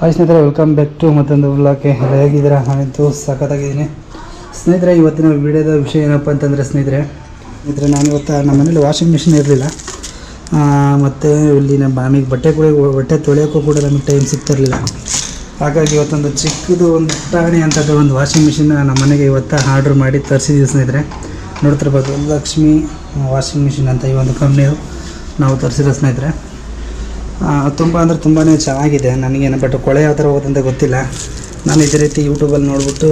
Hi ಸ್ನೇಹಿತರೆ, welcome back to ಮತ್ತೊಂದು ವ್ಲಾಗ್ಗೆ. ಹೇಗಿದ್ದೀರಾ? ನಾನಂತೂ ಸಖತ್ತಾಗಿದ್ದೀನಿ ಸ್ನೇಹಿತರೆ. ಇವತ್ತಿನ ವಿಡಿಯೋದ ವಿಷಯ ಏನಪ್ಪ ಅಂತಂದರೆ ಸ್ನೇಹಿತರೆ, ನಾನು ಇವತ್ತು ನಮ್ಮ ಮನೇಲಿ ವಾಷಿಂಗ್ ಮಿಷಿನ್ ಇರಲಿಲ್ಲ. ಮತ್ತು ಇಲ್ಲಿ ನಮಗೆ ಬಟ್ಟೆ ತೊಳೆಯೋಕ್ಕೂ ಕೂಡ ನಮಗೆ ಟೈಮ್ ಸಿಗ್ತಿರಲಿಲ್ಲ. ಹಾಗಾಗಿ ಇವತ್ತೊಂದು ಚಿಕ್ಕದು ಒಂದು ಪುಟಾಣಿ ಅಂಥದ್ದು ಒಂದು ವಾಷಿಂಗ್ ಮಿಷಿನ್ ನಮ್ಮ ಮನೆಗೆ ಇವತ್ತು ಆರ್ಡ್ರ್ ಮಾಡಿ ತರಿಸಿದ್ದೀವಿ ಸ್ನೇಹಿತರೆ. ನೋಡ್ತಿರ್ಬೋದು, ಲಕ್ಷ್ಮಿ ವಾಷಿಂಗ್ ಮಿಷಿನ್ ಅಂತ ಈ ಒಂದು ಕಂಪ್ನಿಯು ನಾವು ತರಿಸಿರೋ ಸ್ನೇಹಿತರೆ. ತುಂಬ ಅಂದರೆ ತುಂಬಾ ಚೆನ್ನಾಗಿದೆ. ನನಗೇನು ಬಟ್ ಕೊಳೆ ಯಾವ ಥರ ಹೋದಂತ ಗೊತ್ತಿಲ್ಲ. ನಾನು ಇದೇ ರೀತಿ ಯೂಟ್ಯೂಬಲ್ಲಿ ನೋಡಿಬಿಟ್ಟು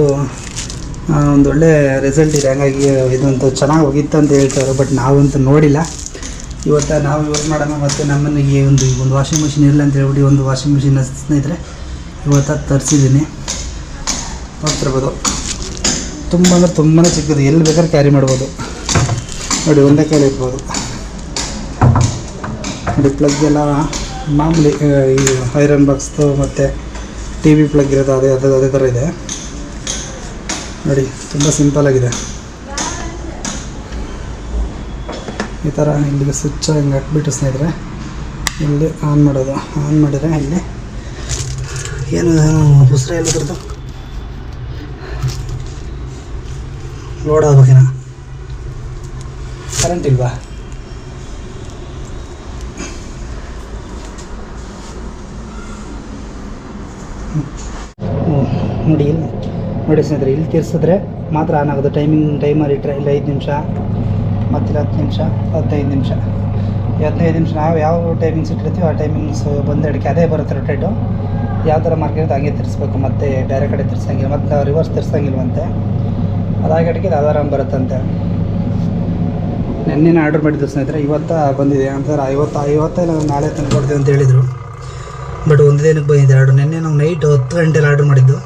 ಒಂದೊಳ್ಳೆ ರಿಸಲ್ಟ್ ಇದೆ, ಹಾಗಾಗಿ ಇದಂತೂ ಚೆನ್ನಾಗಿ ಹೋಗಿತ್ತು ಅಂತ ಹೇಳ್ತಾರೆ. ಬಟ್ ನಾವಂತೂ ನೋಡಿಲ್ಲ. ಇವತ್ತು ನಾವು ಯೂಸ್ ಮಾಡೋಣ ಮತ್ತು ನಮ್ಮನೆಗೆ ಒಂದು ವಾಷಿಂಗ್ ಮಿಷಿನ್ ಇರಲಿ ಅಂತ ಹೇಳ್ಬಿಟ್ಟು ಒಂದು ವಾಷಿಂಗ್ ಮಿಷಿನ್ ಸ್ನೇಹಿತರೆ ಇವತ್ತು ತರಿಸಿದ್ದೀನಿ. ನೋಡ್ತಿರ್ಬೋದು, ತುಂಬ ಅಂದರೆ ತುಂಬಾ ಚಿಕ್ಕದು, ಎಲ್ಲಿ ಬೇಕಾದ್ರೆ ಕ್ಯಾರಿ ಮಾಡ್ಬೋದು. ನೋಡಿ, ಒಂದೇ ಕೈಲಿ ಇರ್ಬೋದು. ನೋಡಿ, ಪ್ಲಗ್ ಎಲ್ಲ ಮಾಮೂಲಿ ಈ ಐರನ್ ಬಾಕ್ಸ್ದು ಮತ್ತು ಟಿ ವಿ ಪ್ಲಗ್ ಇರೋದು ಅದೇ ಥರ ಇದೆ. ನೋಡಿ, ತುಂಬ ಸಿಂಪಲಾಗಿದೆ. ಈ ಥರ ಇಲ್ಲಿಗೆ ಸ್ವಿಚ್ ಹಿಂಗೆ ಹಾಕ್ಬಿಟ್ಟು ಸ್ನೇಹಿತರೆ ಇಲ್ಲಿ ಆನ್ ಮಾಡೋದು. ಆನ್ ಮಾಡಿದರೆ ಇಲ್ಲಿ ಏನು ಉಸಿರು ಎಲ್ಲದ್ರದ್ದು ಲೋಡ್ ಆಗ್ಬೇಕೇನ? ಕರೆಂಟ್ ಇಲ್ವಾ? ನೋಡಿ ಸ್ನೇಹಿತರೆ, ಇಲ್ಲಿ ತಿರ್ಸಿದ್ರೆ ಮಾತ್ರ ಆನ್ ಆಗೋದು. ಟೈಮರ್ ಇಟ್ಟರೆ ಇಲ್ಲ 5 ನಿಮಿಷ, ಮತ್ತಿಲ್ಲ 10 ನಿಮಿಷ, 15 ನಿಮಿಷ. 15 ನಿಮಿಷ ನಾವು ಯಾವ ಟೈಮಿಂಗ್ಸ್ ಇಟ್ಟಿರ್ತೀವಿ ಆ ಟೈಮಿಂಗ್ಸ್ ಬಂದು ಅಡಿಕೆ ಅದೇ ಬರುತ್ತೆ. ರೊಟೇಟು ಯಾವ ಥರ ಮಾರ್ಕಿರುತ್ತೆ ಹಾಗೆ ತಿರ್ಸ್ಬೇಕು. ಮತ್ತು ಬೇರೆ ಕಡೆ ತಿರ್ಸಂಗಿಲ್ಲ, ಮತ್ತು ರಿವರ್ಸ್ ತಿರ್ಸಂಗಿಲ್ವಂತೆ. ಅದಾಗಿ ಅಡಿಕೆ ಅಲಾರಾಮ್ ಬರುತ್ತಂತೆ. ನೆನ್ನೆ ಆರ್ಡ್ರ್ ಮಾಡಿದ್ದು ಸ್ನೇಹಿತರೆ, ಇವತ್ತು ಬಂದಿದೆ ಅಂತಾರೆ. ಇವತ್ತು ಇಲ್ಲ ನಾಳೆ ತಂದು ಕೊಡ್ತೀವಿ ಅಂತ ಹೇಳಿದರು. ಬಟ್ ಒಂದು ದಿನಕ್ಕೆ ಬಂದಿದೆ ಆರ್ಡ್ರ್. ನೆನ್ನೆ ನಾವು ನೈಟ್ 10 ಗಂಟೆಲಿ ಆರ್ಡ್ರ್ ಮಾಡಿದ್ದು.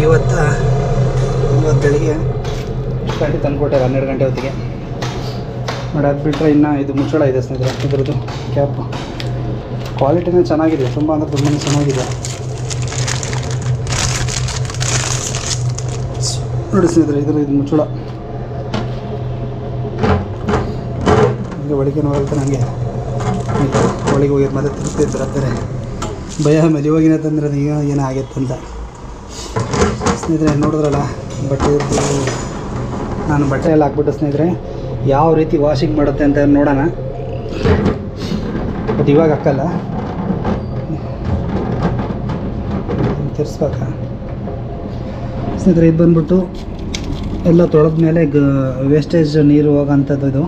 ಇವತ್ತು ಬೆಳಿಗ್ಗೆ ಎಷ್ಟು ಗಂಟೆ ತಂದು ಕೊಟ್ಟಾರೆ? 12 ಗಂಟೆ ಹೊತ್ತಿಗೆ. ಮಾಡಿ ಅದು ಬಿಟ್ಟರೆ ಇನ್ನು ಇದು ಮುಚ್ಚಳ ಇದೆ ಸ್ನೇಹಿತರೆ. ಇದ್ರದ್ದು ಕ್ಯಾಪ್ ಕ್ವಾಲಿಟಿನೇ ಚೆನ್ನಾಗಿದೆ, ತುಂಬ ಅಂದರೆ ತುಂಬಾ ಚೆನ್ನಾಗಿದೆ. ನೋಡಿ ಸ್ನೇಹಿತರೆ, ಇದು ಮುಚ್ಚಳ ಹಂಗೆ ಒಳಗೆ ನೋಡುತ್ತೆ. ನನಗೆ ಒಳಗೆ ಹೋಗಿ ಮತ್ತೆ ತಿರ್ಸ್ತಿದ್ರು ಅಂತಾರೆ. ಭಯ ಮೇಲೆ ಇವಾಗಿನ ತಂದ್ರೆ ಅದು ಈಗ ಏನಾಗೈತೆ ಅಂತ ಸ್ನೇಹಿತರೆ. ನೋಡಿದ್ರಲ್ಲ, ನಾನು ಬಟ್ಟೆ ಎಲ್ಲ ಹಾಕ್ಬಿಟ್ಟು ಸ್ನೇಹಿತರೆ ಯಾವ ರೀತಿ ವಾಷಿಂಗ್ ಮಾಡುತ್ತೆ ಅಂತ ನೋಡೋಣ. ಬಟ್ ಇವಾಗ ಹಾಕಲ್ಲ, ತಿರ್ಸ್ಬೇಕಾ ಸ್ನೇಹಿತರೆ. ಇದು ಬಂದ್ಬಿಟ್ಟು ಎಲ್ಲ ತೊಳೆದ ಮೇಲೆ ವೇಸ್ಟೇಜ್ ನೀರು ಹೋಗೋಂಥದ್ದು ಇದು.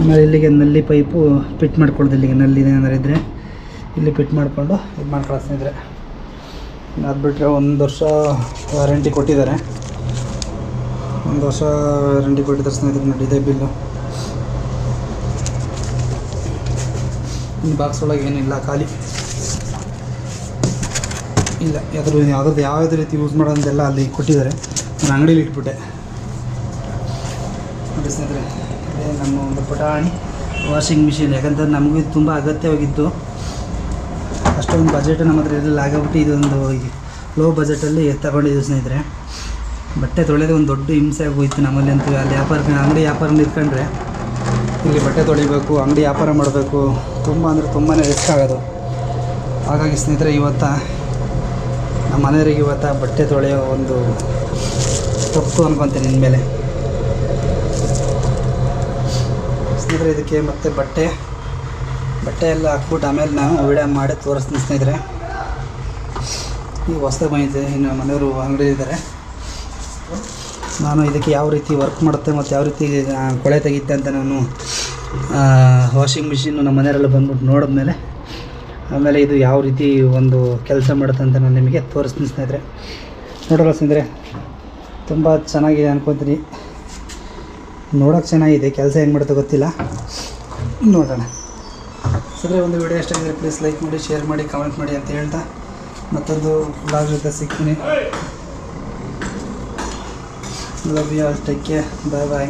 ಆಮೇಲೆ ಇಲ್ಲಿಗೆ ನಲ್ಲಿ ಪೈಪು ಫಿಟ್ ಮಾಡ್ಕೊಳ್ಳೋದು. ಇಲ್ಲಿಗೆ ನಲ್ಲಿ ಏನಾದ್ರು ಇದ್ದರೆ ಇಲ್ಲಿ ಫಿಟ್ ಮಾಡಿಕೊಂಡು ಇದು ಮಾಡ್ಕೊಳ್ಳೋ ಸ್ನೇಹಿತರೆ. ಅದು ಬಿಟ್ಟರೆ 1 ವರ್ಷ ವಾರಂಟಿ ಕೊಟ್ಟಿದ್ದಾರೆ. 1 ವರ್ಷ ವಾರಂಟಿ ಕೊಟ್ಟಿದ್ದಾರೆ ಸ್ನೇಹಿತರೆ. ನೋಡಿ, ಇದೆ ಬಿಲ್ಲು. ಈ ಬಾಕ್ಸ್ ಒಳಗೆ ಏನಿಲ್ಲ, ಖಾಲಿ ಇಲ್ಲ. ಯಾವುದೇ ರೀತಿ ಯೂಸ್ ಮಾಡೋದೆಲ್ಲ ಅಲ್ಲಿ ಕೊಟ್ಟಿದ್ದಾರೆ. ನಾನು ಅಂಗಡೀಲಿ ಇಟ್ಬಿಟ್ಟೆ. ನೋಡಿ ಸ್ನೇಹಿತರೆ, ಇದೇ ನಮ್ಮ ಒಂದು ಪುಟಾಣಿ ವಾಷಿಂಗ್ ಮಿಷಿನ್. ಯಾಕಂತಂದ್ರೆ ನಮಗೂ ಇದು ತುಂಬ ಅಗತ್ಯವಾಗಿತ್ತು. ಅಷ್ಟೊಂದು ಬಜೆಟ್ ನಮ್ಮ ಹತ್ರ ಇರಲಿಲ್ಲ. ಆಗಬಿಟ್ಟು ಇದೊಂದು ಲೋ ಬಜೆಟಲ್ಲಿ ತಗೊಂಡಿದ್ದು ಸ್ನೇಹಿತರೆ. ಬಟ್ಟೆ ತೊಳೆಯೋದು ಒಂದು ದೊಡ್ಡ ಹಿಂಸೆ ಆಗೋಯ್ತು ನಮ್ಮಲ್ಲಿ ಅಂತೂ. ಅಲ್ಲಿ ಅಂಗಡಿ ವ್ಯಾಪಾರ ಇಟ್ಕೊಂಡ್ರೆ ಇಲ್ಲಿ ಬಟ್ಟೆ ತೊಳಿಬೇಕು, ಅಂಗಡಿ ವ್ಯಾಪಾರ ಮಾಡಬೇಕು, ತುಂಬ ಅಂದರೆ ತುಂಬಾ ರಿಸ್ಕ್ ಆಗೋದು. ಹಾಗಾಗಿ ಸ್ನೇಹಿತರೆ, ಇವತ್ತು ನಮ್ಮ ಮನೆಯವರಿಗೆ ಬಟ್ಟೆ ತೊಳೆಯೋ ಒಂದು ತಪ್ಪು ಅನ್ಕೊತೀನಿ ಇನ್ಮೇಲೆ ಸ್ನೇಹಿತರೆ. ಇದಕ್ಕೆ ಮತ್ತೆ ಬಟ್ಟೆ ಎಲ್ಲ ಹಾಕ್ಬಿಟ್ಟು ಆಮೇಲೆ ನಾವು ವಿಡಿಯೋ ಮಾಡಿ ತೋರಿಸ್ತೀನಿ ಸ್ನೇಹಿತರೆ. ಈಗ ಹೊಸದಾಗಿ ಬಂದಿದೆ, ಇನ್ನು ಮನೆಯವರು ಅಂಗಡಿಯಿದ್ದಾರೆ. ನಾನು ಇದಕ್ಕೆ ಯಾವ ರೀತಿ ವರ್ಕ್ ಮಾಡುತ್ತೆ ಮತ್ತು ಯಾವ ರೀತಿ ಕೊಳೆ ತೆಗಿತೆ ಅಂತ ನಾನು ವಾಷಿಂಗ್ ಮಿಷಿನ್ನು ನಮ್ಮ ಮನೆಯವರೆಲ್ಲ ಬಂದ್ಬಿಟ್ಟು ನೋಡಿದ್ಮೇಲೆ ಆಮೇಲೆ ಇದು ಯಾವ ರೀತಿ ಒಂದು ಕೆಲಸ ಮಾಡುತ್ತೆ ಅಂತ ನಾನು ನಿಮಗೆ ತೋರಿಸ್ತೀನಿ ಸ್ನೇಹಿತರೆ. ನೋಡೋಲ್ಲ ಸ್ನೇಹಿತರೆ, ತುಂಬ ಚೆನ್ನಾಗಿದೆ ಅನ್ಕೊತೀನಿ. ನೋಡೋಕ್ಕೆ ಚೆನ್ನಾಗಿದೆ, ಕೆಲಸ ಹೆಂಗೆ ಮಾಡುತ್ತೆ ಗೊತ್ತಿಲ್ಲ, ನೋಡೋಣ ಸ್ನೇಹಿತರೆ. ಒಂದು ವಿಡಿಯೋ ಇಷ್ಟ ಆಗಿದ್ರೆ ಪ್ಲೀಸ್ ಲೈಕ್ ಮಾಡಿ, ಶೇರ್ ಮಾಡಿ, ಕಮೆಂಟ್ ಮಾಡಿ ಅಂತ ಹೇಳ್ತಾ ಮತ್ತೊಂದು ವ್ಲಾಗ್ ಜೊತೆ ಸಿಗ್ತೀನಿ. Love you all, take care, bye bye.